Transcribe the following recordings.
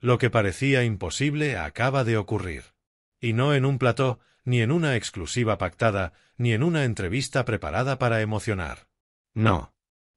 Lo que parecía imposible acaba de ocurrir. Y no en un plató, ni en una exclusiva pactada, ni en una entrevista preparada para emocionar. No.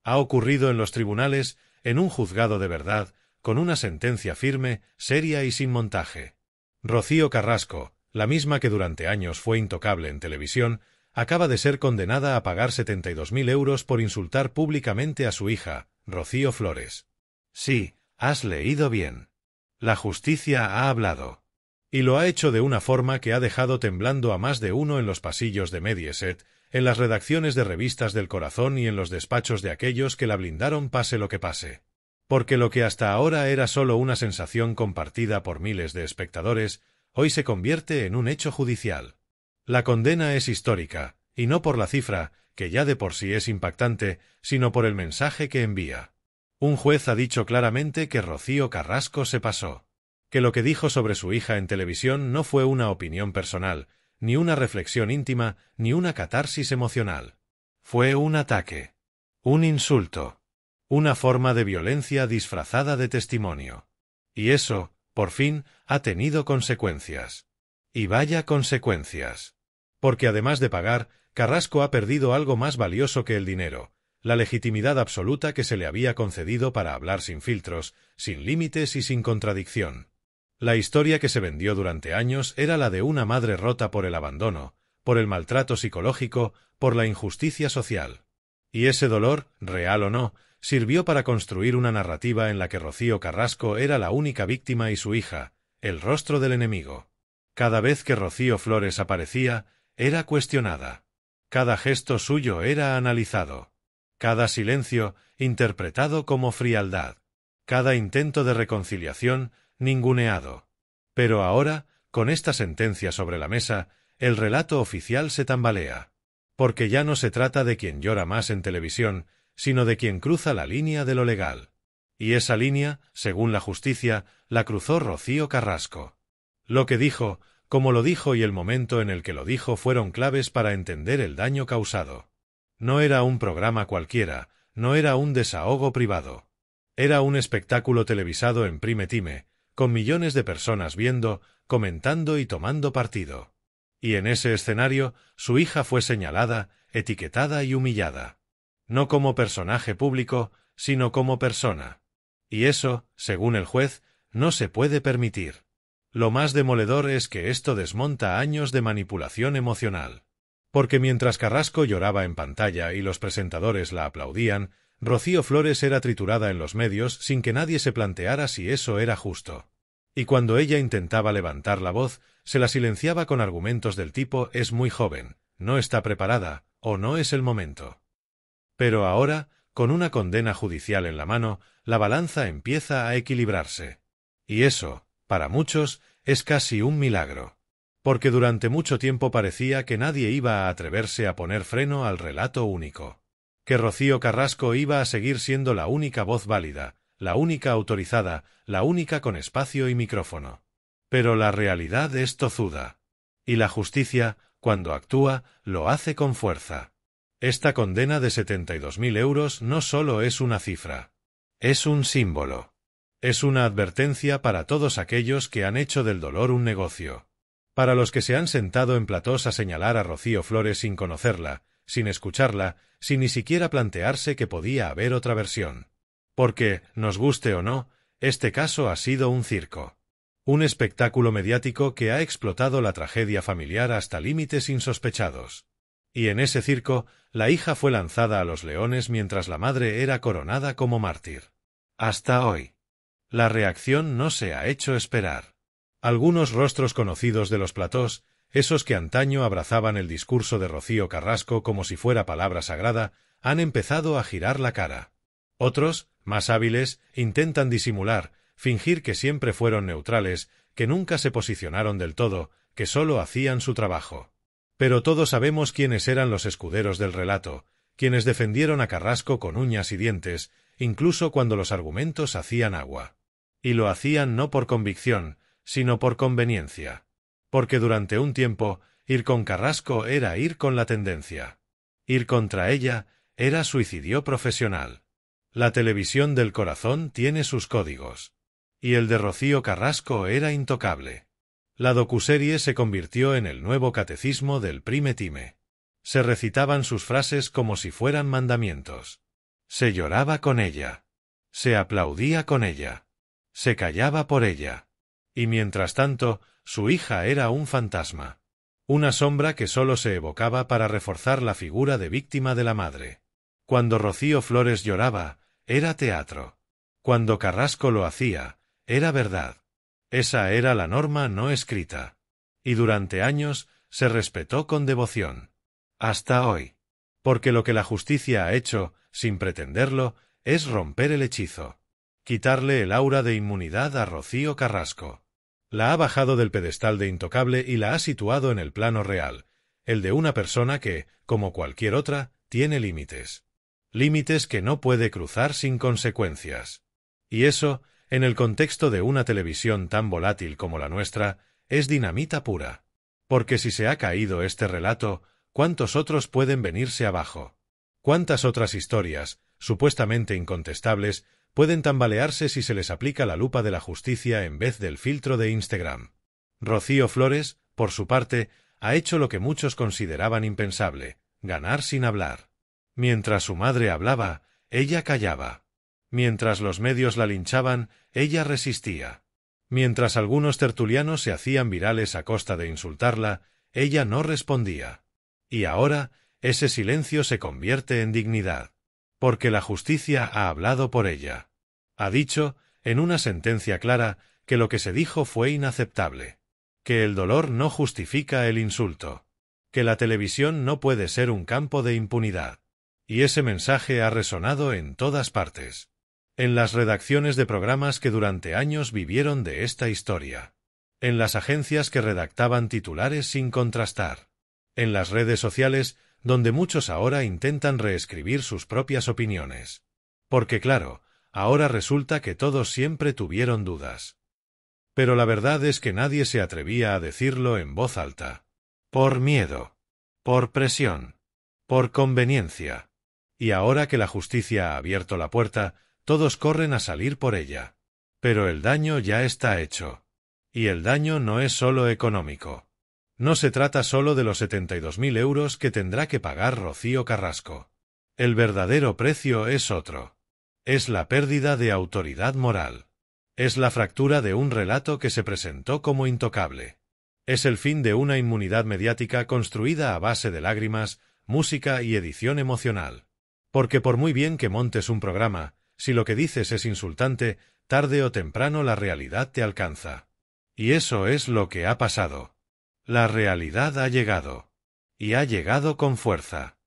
Ha ocurrido en los tribunales, en un juzgado de verdad, con una sentencia firme, seria y sin montaje. Rocío Carrasco, la misma que durante años fue intocable en televisión, acaba de ser condenada a pagar 72.000 euros por insultar públicamente a su hija, Rocío Flores. Sí, has leído bien. La justicia ha hablado. Y lo ha hecho de una forma que ha dejado temblando a más de uno en los pasillos de Mediaset, en las redacciones de revistas del corazón y en los despachos de aquellos que la blindaron pase lo que pase. Porque lo que hasta ahora era solo una sensación compartida por miles de espectadores, hoy se convierte en un hecho judicial. La condena es histórica, y no por la cifra, que ya de por sí es impactante, sino por el mensaje que envía. Un juez ha dicho claramente que Rocío Carrasco se pasó. Que lo que dijo sobre su hija en televisión no fue una opinión personal, ni una reflexión íntima, ni una catarsis emocional. Fue un ataque. Un insulto. Una forma de violencia disfrazada de testimonio. Y eso, por fin, ha tenido consecuencias. Y vaya consecuencias. Porque además de pagar, Carrasco ha perdido algo más valioso que el dinero, la legitimidad absoluta que se le había concedido para hablar sin filtros, sin límites y sin contradicción. La historia que se vendió durante años era la de una madre rota por el abandono, por el maltrato psicológico, por la injusticia social. Y ese dolor, real o no, sirvió para construir una narrativa en la que Rocío Carrasco era la única víctima y su hija, el rostro del enemigo. Cada vez que Rocío Flores aparecía, era cuestionada. Cada gesto suyo era analizado. Cada silencio, interpretado como frialdad. Cada intento de reconciliación, ninguneado. Pero ahora, con esta sentencia sobre la mesa, el relato oficial se tambalea. Porque ya no se trata de quien llora más en televisión, sino de quien cruza la línea de lo legal. Y esa línea, según la justicia, la cruzó Rocío Carrasco. Lo que dijo, como lo dijo y el momento en el que lo dijo fueron claves para entender el daño causado. No era un programa cualquiera, no era un desahogo privado. Era un espectáculo televisado en prime time, con millones de personas viendo, comentando y tomando partido. Y en ese escenario, su hija fue señalada, etiquetada y humillada. No como personaje público, sino como persona. Y eso, según el juez, no se puede permitir. Lo más demoledor es que esto desmonta años de manipulación emocional. Porque mientras Carrasco lloraba en pantalla y los presentadores la aplaudían, Rocío Flores era triturada en los medios sin que nadie se planteara si eso era justo. Y cuando ella intentaba levantar la voz, se la silenciaba con argumentos del tipo «es muy joven, no está preparada» o «no es el momento». Pero ahora, con una condena judicial en la mano, la balanza empieza a equilibrarse. Y eso, para muchos, es casi un milagro. Porque durante mucho tiempo parecía que nadie iba a atreverse a poner freno al relato único. Que Rocío Carrasco iba a seguir siendo la única voz válida, la única autorizada, la única con espacio y micrófono. Pero la realidad es tozuda. Y la justicia, cuando actúa, lo hace con fuerza. Esta condena de 72.000 euros no solo es una cifra. Es un símbolo. Es una advertencia para todos aquellos que han hecho del dolor un negocio. Para los que se han sentado en platós a señalar a Rocío Flores sin conocerla, sin escucharla, sin ni siquiera plantearse que podía haber otra versión. Porque, nos guste o no, este caso ha sido un circo. Un espectáculo mediático que ha explotado la tragedia familiar hasta límites insospechados. Y en ese circo, la hija fue lanzada a los leones mientras la madre era coronada como mártir. Hasta hoy. La reacción no se ha hecho esperar. Algunos rostros conocidos de los platós, esos que antaño abrazaban el discurso de Rocío Carrasco como si fuera palabra sagrada, han empezado a girar la cara. Otros, más hábiles, intentan disimular, fingir que siempre fueron neutrales, que nunca se posicionaron del todo, que solo hacían su trabajo. Pero todos sabemos quiénes eran los escuderos del relato, quienes defendieron a Carrasco con uñas y dientes, incluso cuando los argumentos hacían agua. Y lo hacían no por convicción, sino por conveniencia. Porque durante un tiempo, ir con Carrasco era ir con la tendencia. Ir contra ella era suicidio profesional. La televisión del corazón tiene sus códigos. Y el de Rocío Carrasco era intocable. La docuserie se convirtió en el nuevo catecismo del Prime Time. Se recitaban sus frases como si fueran mandamientos. Se lloraba con ella. Se aplaudía con ella. Se callaba por ella. Y mientras tanto, su hija era un fantasma. Una sombra que solo se evocaba para reforzar la figura de víctima de la madre. Cuando Rocío Flores lloraba, era teatro. Cuando Carrasco lo hacía, era verdad. Esa era la norma no escrita. Y durante años se respetó con devoción. Hasta hoy. Porque lo que la justicia ha hecho, sin pretenderlo, es romper el hechizo. Quitarle el aura de inmunidad a Rocío Carrasco. La ha bajado del pedestal de intocable y la ha situado en el plano real, el de una persona que, como cualquier otra, tiene límites. Límites que no puede cruzar sin consecuencias. Y eso, en el contexto de una televisión tan volátil como la nuestra, es dinamita pura. Porque si se ha caído este relato, ¿cuántos otros pueden venirse abajo? ¿Cuántas otras historias, supuestamente incontestables, pueden tambalearse si se les aplica la lupa de la justicia en vez del filtro de Instagram? Rocío Flores, por su parte, ha hecho lo que muchos consideraban impensable: ganar sin hablar. Mientras su madre hablaba, ella callaba. Mientras los medios la linchaban, ella resistía. Mientras algunos tertulianos se hacían virales a costa de insultarla, ella no respondía. Y ahora, ese silencio se convierte en dignidad. Porque la justicia ha hablado por ella. Ha dicho, en una sentencia clara, que lo que se dijo fue inaceptable. Que el dolor no justifica el insulto. Que la televisión no puede ser un campo de impunidad. Y ese mensaje ha resonado en todas partes. En las redacciones de programas que durante años vivieron de esta historia. En las agencias que redactaban titulares sin contrastar. En las redes sociales, donde muchos ahora intentan reescribir sus propias opiniones. Porque claro, ahora resulta que todos siempre tuvieron dudas. Pero la verdad es que nadie se atrevía a decirlo en voz alta. Por miedo. Por presión. Por conveniencia. Y ahora que la justicia ha abierto la puerta, todos corren a salir por ella. Pero el daño ya está hecho. Y el daño no es solo económico. No se trata solo de los 72.000 euros que tendrá que pagar Rocío Carrasco. El verdadero precio es otro. Es la pérdida de autoridad moral. Es la fractura de un relato que se presentó como intocable. Es el fin de una inmunidad mediática construida a base de lágrimas, música y edición emocional. Porque por muy bien que montes un programa, si lo que dices es insultante, tarde o temprano la realidad te alcanza. Y eso es lo que ha pasado. La realidad ha llegado. Y ha llegado con fuerza.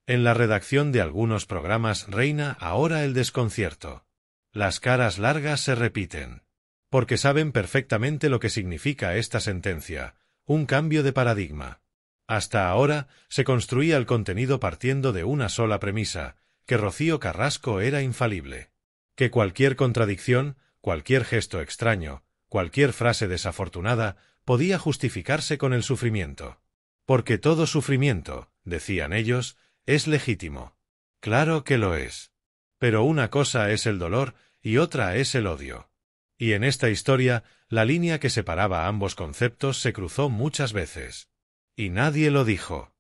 En la redacción de algunos programas reina ahora el desconcierto. Las caras largas se repiten. Porque saben perfectamente lo que significa esta sentencia, un cambio de paradigma. Hasta ahora se construía el contenido partiendo de una sola premisa, que Rocío Carrasco era infalible. Que cualquier contradicción, cualquier gesto extraño, cualquier frase desafortunada, podía justificarse con el sufrimiento. Porque todo sufrimiento, decían ellos, es legítimo. Claro que lo es. Pero una cosa es el dolor y otra es el odio. Y en esta historia, la línea que separaba ambos conceptos se cruzó muchas veces. Y nadie lo dijo.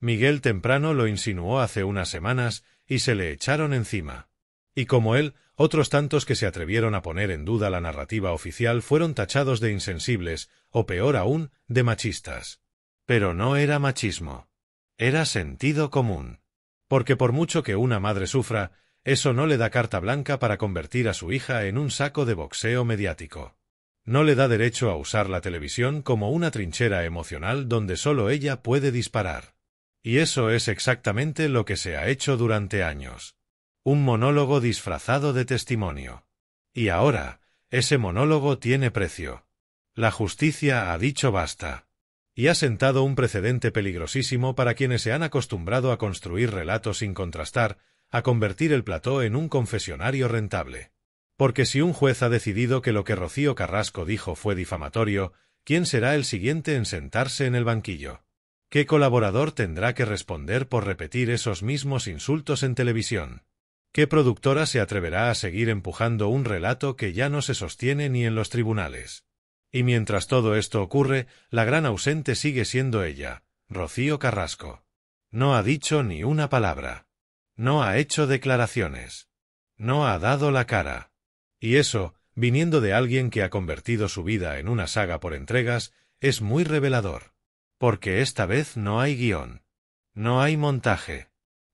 Miguel Temprano lo insinuó hace unas semanas y se le echaron encima. Y como él, otros tantos que se atrevieron a poner en duda la narrativa oficial fueron tachados de insensibles, o peor aún, de machistas. Pero no era machismo. Era sentido común. Porque por mucho que una madre sufra, eso no le da carta blanca para convertir a su hija en un saco de boxeo mediático. No le da derecho a usar la televisión como una trinchera emocional donde solo ella puede disparar. Y eso es exactamente lo que se ha hecho durante años. Un monólogo disfrazado de testimonio. Y ahora, ese monólogo tiene precio. La justicia ha dicho basta. Y ha sentado un precedente peligrosísimo para quienes se han acostumbrado a construir relatos sin contrastar, a convertir el plató en un confesionario rentable. Porque si un juez ha decidido que lo que Rocío Carrasco dijo fue difamatorio, ¿quién será el siguiente en sentarse en el banquillo? ¿Qué colaborador tendrá que responder por repetir esos mismos insultos en televisión? ¿Qué productora se atreverá a seguir empujando un relato que ya no se sostiene ni en los tribunales? Y mientras todo esto ocurre, la gran ausente sigue siendo ella, Rocío Carrasco. No ha dicho ni una palabra. No ha hecho declaraciones. No ha dado la cara. Y eso, viniendo de alguien que ha convertido su vida en una saga por entregas, es muy revelador. Porque esta vez no hay guión. No hay montaje.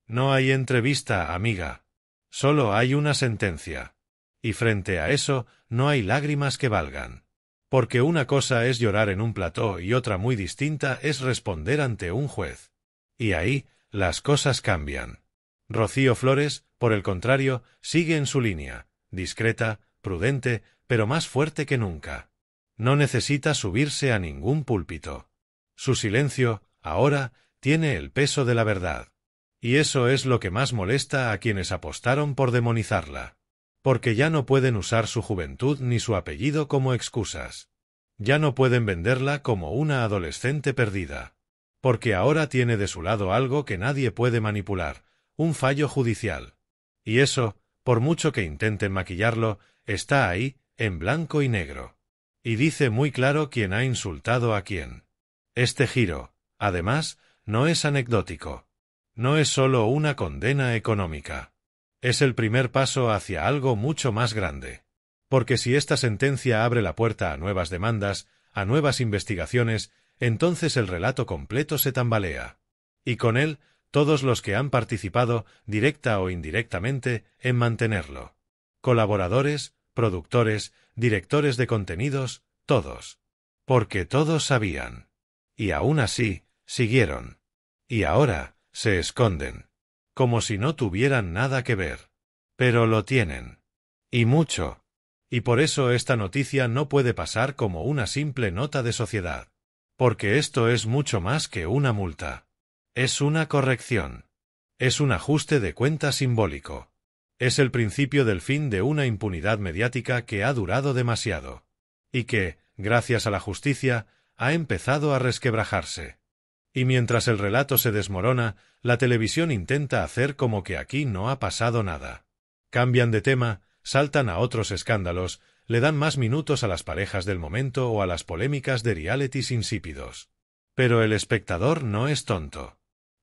No hay entrevista, amiga. Solo hay una sentencia. Y frente a eso, no hay lágrimas que valgan. Porque una cosa es llorar en un plató y otra muy distinta es responder ante un juez. Y ahí, las cosas cambian. Rocío Flores, por el contrario, sigue en su línea, discreta, prudente, pero más fuerte que nunca. No necesita subirse a ningún púlpito. Su silencio, ahora, tiene el peso de la verdad. Y eso es lo que más molesta a quienes apostaron por demonizarla. Porque ya no pueden usar su juventud ni su apellido como excusas. Ya no pueden venderla como una adolescente perdida. Porque ahora tiene de su lado algo que nadie puede manipular, un fallo judicial. Y eso, por mucho que intenten maquillarlo, está ahí, en blanco y negro. Y dice muy claro quién ha insultado a quién. Este giro, además, no es anecdótico. No es solo una condena económica. Es el primer paso hacia algo mucho más grande. Porque si esta sentencia abre la puerta a nuevas demandas, a nuevas investigaciones, entonces el relato completo se tambalea. Y con él, todos los que han participado, directa o indirectamente, en mantenerlo. Colaboradores, productores, directores de contenidos, todos. Porque todos sabían. Y aún así, siguieron. Y ahora, se esconden. Como si no tuvieran nada que ver. Pero lo tienen. Y mucho. Y por eso esta noticia no puede pasar como una simple nota de sociedad. Porque esto es mucho más que una multa. Es una corrección. Es un ajuste de cuenta simbólico. Es el principio del fin de una impunidad mediática que ha durado demasiado. Y que, gracias a la justicia, ha empezado a resquebrajarse. Y mientras el relato se desmorona, la televisión intenta hacer como que aquí no ha pasado nada. Cambian de tema, saltan a otros escándalos, le dan más minutos a las parejas del momento o a las polémicas de realities insípidos. Pero el espectador no es tonto.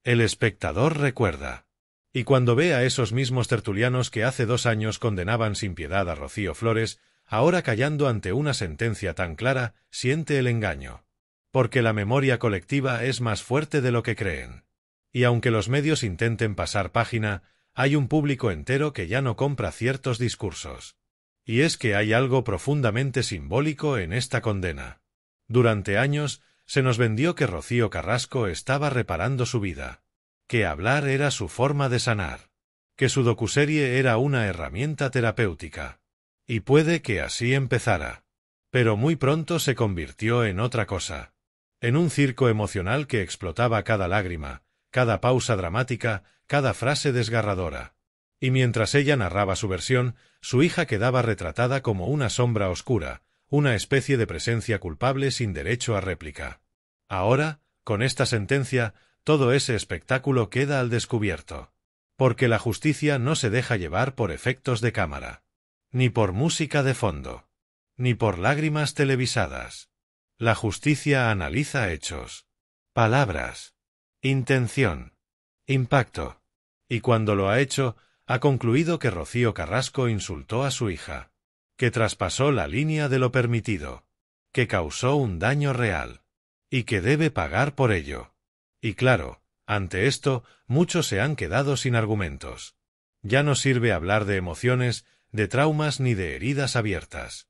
El espectador recuerda. Y cuando ve a esos mismos tertulianos que hace 2 años condenaban sin piedad a Rocío Flores, ahora callando ante una sentencia tan clara, siente el engaño. Porque la memoria colectiva es más fuerte de lo que creen. Y aunque los medios intenten pasar página, hay un público entero que ya no compra ciertos discursos. Y es que hay algo profundamente simbólico en esta condena. Durante años, se nos vendió que Rocío Carrasco estaba reparando su vida. Que hablar era su forma de sanar. Que su docuserie era una herramienta terapéutica. Y puede que así empezara. Pero muy pronto se convirtió en otra cosa. En un circo emocional que explotaba cada lágrima, cada pausa dramática, cada frase desgarradora. Y mientras ella narraba su versión, su hija quedaba retratada como una sombra oscura, una especie de presencia culpable sin derecho a réplica. Ahora, con esta sentencia, todo ese espectáculo queda al descubierto. Porque la justicia no se deja llevar por efectos de cámara. Ni por música de fondo. Ni por lágrimas televisadas. La justicia analiza hechos. Palabras. Intención. Impacto. Y cuando lo ha hecho, ha concluido que Rocío Carrasco insultó a su hija. Que traspasó la línea de lo permitido. Que causó un daño real. Y que debe pagar por ello. Y claro, ante esto, muchos se han quedado sin argumentos. Ya no sirve hablar de emociones, de traumas ni de heridas abiertas.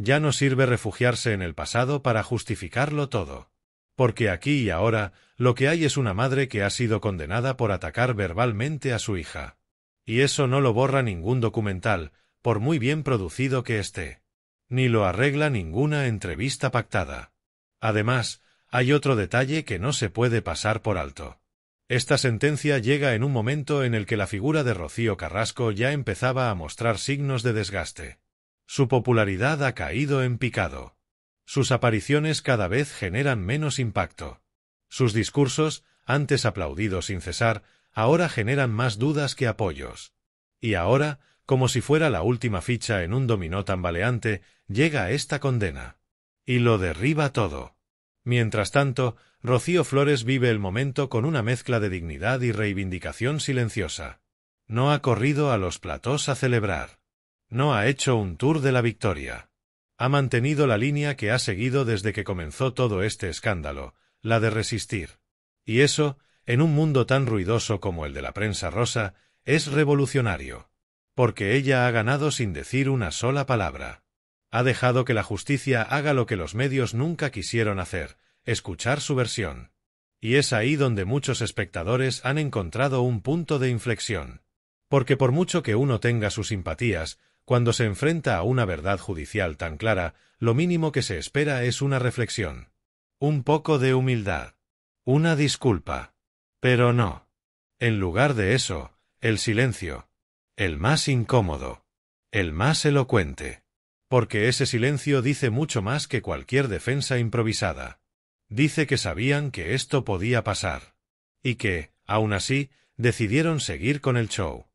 Ya no sirve refugiarse en el pasado para justificarlo todo. Porque aquí y ahora, lo que hay es una madre que ha sido condenada por atacar verbalmente a su hija. Y eso no lo borra ningún documental, por muy bien producido que esté. Ni lo arregla ninguna entrevista pactada. Además, hay otro detalle que no se puede pasar por alto. Esta sentencia llega en un momento en el que la figura de Rocío Carrasco ya empezaba a mostrar signos de desgaste. Su popularidad ha caído en picado. Sus apariciones cada vez generan menos impacto. Sus discursos, antes aplaudidos sin cesar, ahora generan más dudas que apoyos. Y ahora, como si fuera la última ficha en un dominó tambaleante, llega esta condena. Y lo derriba todo. Mientras tanto, Rocío Flores vive el momento con una mezcla de dignidad y reivindicación silenciosa. No ha corrido a los platós a celebrar. No ha hecho un tour de la victoria. Ha mantenido la línea que ha seguido desde que comenzó todo este escándalo, la de resistir. Y eso, en un mundo tan ruidoso como el de la prensa rosa, es revolucionario. Porque ella ha ganado sin decir una sola palabra. Ha dejado que la justicia haga lo que los medios nunca quisieron hacer, escuchar su versión. Y es ahí donde muchos espectadores han encontrado un punto de inflexión. Porque por mucho que uno tenga sus simpatías, cuando se enfrenta a una verdad judicial tan clara, lo mínimo que se espera es una reflexión. Un poco de humildad. Una disculpa. Pero no. En lugar de eso, el silencio. El más incómodo. El más elocuente. Porque ese silencio dice mucho más que cualquier defensa improvisada. Dice que sabían que esto podía pasar. Y que, aún así, decidieron seguir con el show.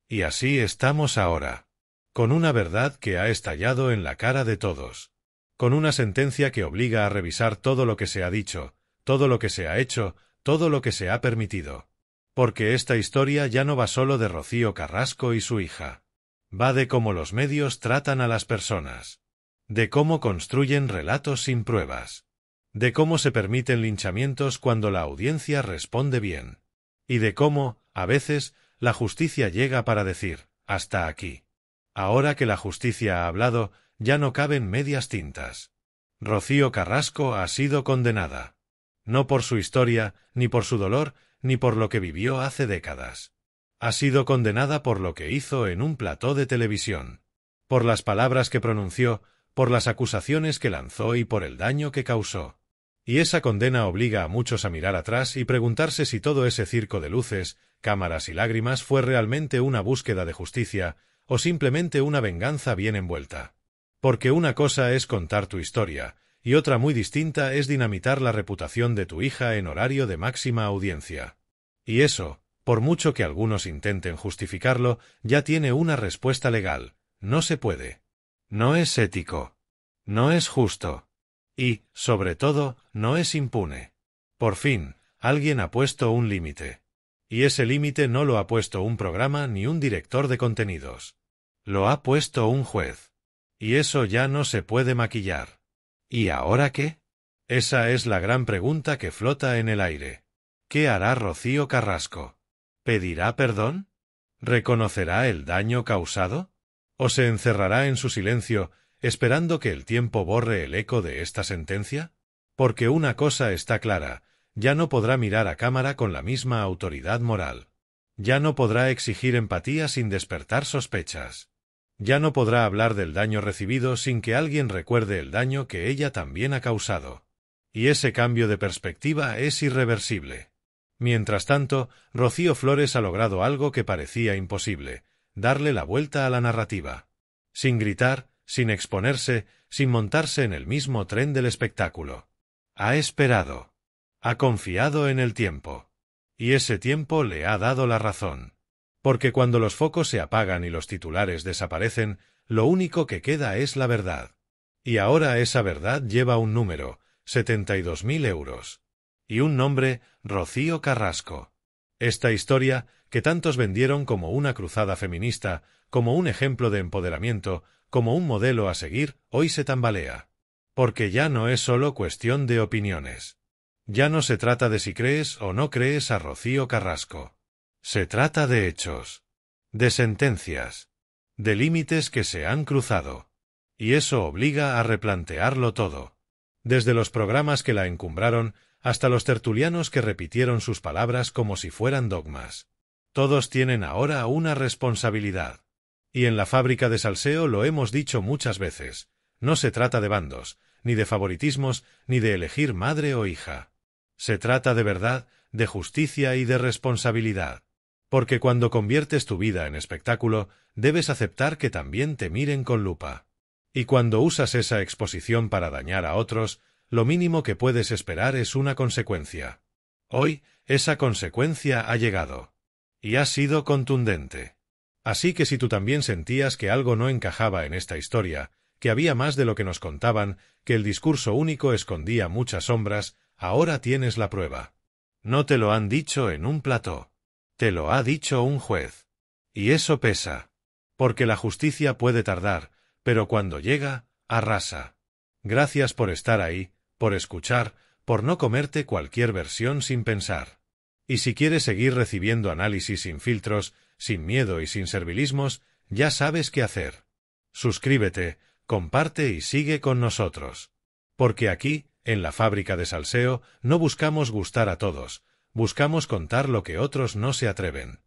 Y así estamos ahora. Con una verdad que ha estallado en la cara de todos. Con una sentencia que obliga a revisar todo lo que se ha dicho, todo lo que se ha hecho, todo lo que se ha permitido. Porque esta historia ya no va solo de Rocío Carrasco y su hija. Va de cómo los medios tratan a las personas. De cómo construyen relatos sin pruebas. De cómo se permiten linchamientos cuando la audiencia responde bien. Y de cómo, a veces, la justicia llega para decir, hasta aquí. Ahora que la justicia ha hablado, ya no caben medias tintas. Rocío Carrasco ha sido condenada. No por su historia, ni por su dolor, ni por lo que vivió hace décadas. Ha sido condenada por lo que hizo en un plató de televisión. Por las palabras que pronunció, por las acusaciones que lanzó y por el daño que causó. Y esa condena obliga a muchos a mirar atrás y preguntarse si todo ese circo de luces, cámaras y lágrimas fue realmente una búsqueda de justicia, o simplemente una venganza bien envuelta. Porque una cosa es contar tu historia, y otra muy distinta es dinamitar la reputación de tu hija en horario de máxima audiencia. Y eso, por mucho que algunos intenten justificarlo, ya tiene una respuesta legal. No se puede. No es ético. No es justo. Y, sobre todo, no es impune. Por fin, alguien ha puesto un límite. Y ese límite no lo ha puesto un programa ni un director de contenidos. Lo ha puesto un juez. Y eso ya no se puede maquillar. ¿Y ahora qué? Esa es la gran pregunta que flota en el aire. ¿Qué hará Rocío Carrasco? ¿Pedirá perdón? ¿Reconocerá el daño causado? ¿O se encerrará en su silencio, esperando que el tiempo borre el eco de esta sentencia? Porque una cosa está clara, ya no podrá mirar a cámara con la misma autoridad moral. Ya no podrá exigir empatía sin despertar sospechas. Ya no podrá hablar del daño recibido sin que alguien recuerde el daño que ella también ha causado. Y ese cambio de perspectiva es irreversible. Mientras tanto, Rocío Flores ha logrado algo que parecía imposible, darle la vuelta a la narrativa. Sin gritar, sin exponerse, sin montarse en el mismo tren del espectáculo. Ha esperado. Ha confiado en el tiempo. Y ese tiempo le ha dado la razón. Porque cuando los focos se apagan y los titulares desaparecen, lo único que queda es la verdad. Y ahora esa verdad lleva un número, 72.000 euros. Y un nombre, Rocío Carrasco. Esta historia, que tantos vendieron como una cruzada feminista, como un ejemplo de empoderamiento, como un modelo a seguir, hoy se tambalea. Porque ya no es solo cuestión de opiniones. Ya no se trata de si crees o no crees a Rocío Carrasco. Se trata de hechos. De sentencias. De límites que se han cruzado. Y eso obliga a replantearlo todo. Desde los programas que la encumbraron, hasta los tertulianos que repitieron sus palabras como si fueran dogmas. Todos tienen ahora una responsabilidad. Y en la fábrica de salseo lo hemos dicho muchas veces, no se trata de bandos, ni de favoritismos, ni de elegir madre o hija. Se trata de verdad, de justicia y de responsabilidad. Porque cuando conviertes tu vida en espectáculo, debes aceptar que también te miren con lupa. Y cuando usas esa exposición para dañar a otros, lo mínimo que puedes esperar es una consecuencia. Hoy, esa consecuencia ha llegado. Y ha sido contundente. Así que si tú también sentías que algo no encajaba en esta historia, que había más de lo que nos contaban, que el discurso único escondía muchas sombras, ahora tienes la prueba. No te lo han dicho en un plató. Te lo ha dicho un juez. Y eso pesa. Porque la justicia puede tardar, pero cuando llega, arrasa. Gracias por estar ahí, por escuchar, por no comerte cualquier versión sin pensar. Y si quieres seguir recibiendo análisis sin filtros, sin miedo y sin servilismos, ya sabes qué hacer. Suscríbete, comparte y sigue con nosotros. Porque aquí, en la fábrica de salseo, no buscamos gustar a todos, buscamos contar lo que otros no se atreven.